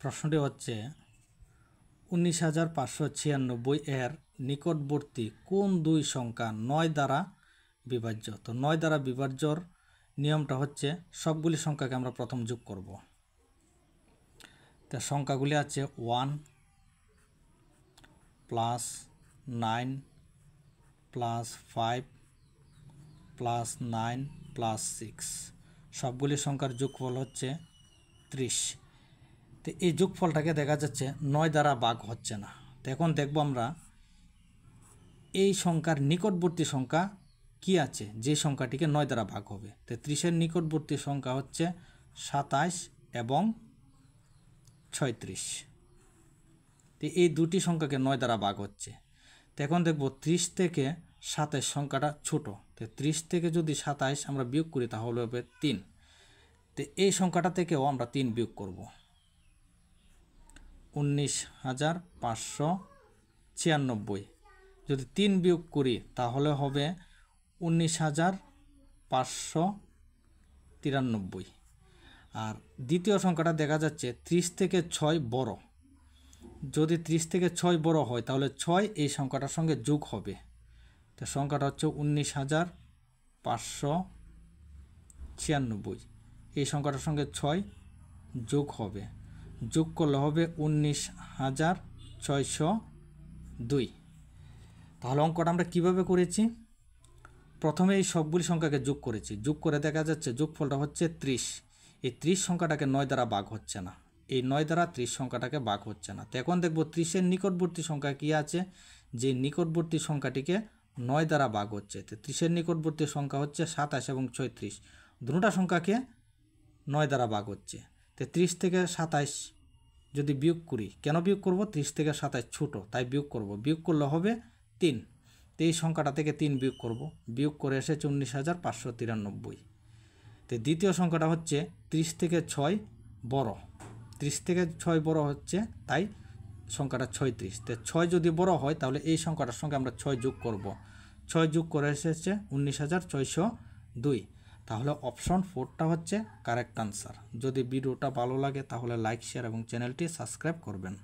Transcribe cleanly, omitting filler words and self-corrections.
প্রশ্নটি হচ্ছে ১৯,৫৯৬ এর নিকটবর্তী কোন দুই সংখ্যা ৯ দ্বারা বিভাজ্য। তো ৯ দ্বারা বিভাজ্যর নিয়মটা হচ্ছে সবগুলি সংখ্যাকে আমরা প্রথম যোগ করব। তো সংখ্যাগুলি আছে 1 প্লাস 9 প্লাস 5 প্লাস 9 প্লাস 6, সবগুলি সংখ্যার যোগফল হচ্ছে 30। তো এই যোগফলটাকে দেখা যাচ্ছে ৯ দ্বারা ভাগ হচ্ছে না। তো এখন দেখব আমরা এই সংখ্যার নিকটবর্তী সংখ্যা কি আছে যে সংখ্যাটিকে ৯ দ্বারা ভাগ হবে। তো 30-এর নিকটবর্তী সংখ্যা হচ্ছে 27 এবং 36। তো এই দুটি সংখ্যাকে 9 দ্বারা ভাগ হচ্ছে। তো এখন দেখব 30 থেকে 27 সংখ্যাটা ছোট। তো 30 থেকে যদি 27 আমরা বিয়োগ করি তাহলে হবে 3। তো এই সংখ্যাটা থেকেও আমরা 3 বিয়োগ করব। 19,596 যদি 3 বিয়োগ করি তাহলে হবে 19,593। আর দ্বিতীয় সংখ্যাটা দেখা যাচ্ছে 30 থেকে 6 বড়। যদি 30 থেকে 6 বড় হয় তাহলে 6 এই সংখ্যাটার সঙ্গে যোগ হবে। তো সংখ্যাটা হচ্ছে 19,596। এই সংখ্যাটার সঙ্গে 6 যোগ হবে, যোগ করলে হবে 19,602। তাহলে অঙ্কটা আমরা কিভাবে করেছি? প্রথমে এই সবগুলি সংখ্যাকে যোগ করেছি, যোগ করে দেখা যাচ্ছে যোগফলটা হচ্ছে 30। এই 30 সংখ্যাটাকে 9 দ্বারা ভাগ হচ্ছে না, এই 9 দ্বারা 30 সংখ্যাটাকে ভাগ হচ্ছে না। তো এখন দেখব 30-এর নিকটবর্তী সংখ্যা কি আছে যে নিকটবর্তী সংখ্যাটিকে 9 দ্বারা ভাগ হচ্ছে। তো 30-এর নিকটবর্তী সংখ্যা হচ্ছে 27 এবং 36, দুটো সংখ্যাকে 9 দ্বারা ভাগ হচ্ছে। তো 30 থেকে 27 যদি বিয়োগ করি, কেন বিয়োগ করব? 30 থেকে 27 ছোট তাই বিয়োগ করব, বিয়োগ করলে হবে 3। তো এই সংখ্যাটা থেকে 3 বিয়োগ করব, বিয়োগ করে এসেছে 19,593। তো দ্বিতীয় সংখ্যাটা হচ্ছে 30 থেকে 6 বড়, 30 থেকে 6 বড় হচ্ছে তাই সংখ্যাটা 36। তো 6 যদি বড় হয় তাহলে এই সংখ্যাটার সঙ্গে আমরা 6 যোগ করব, 6 যোগ করে এসেছে 19,602। তাহলে অপশন 4টা হচ্ছে কারেক্ট আনসার। যদি ভিডিওটা ভালো লাগে তাহলে লাইক, শেয়ার এবং চ্যানেলটি সাবস্ক্রাইব করবেন।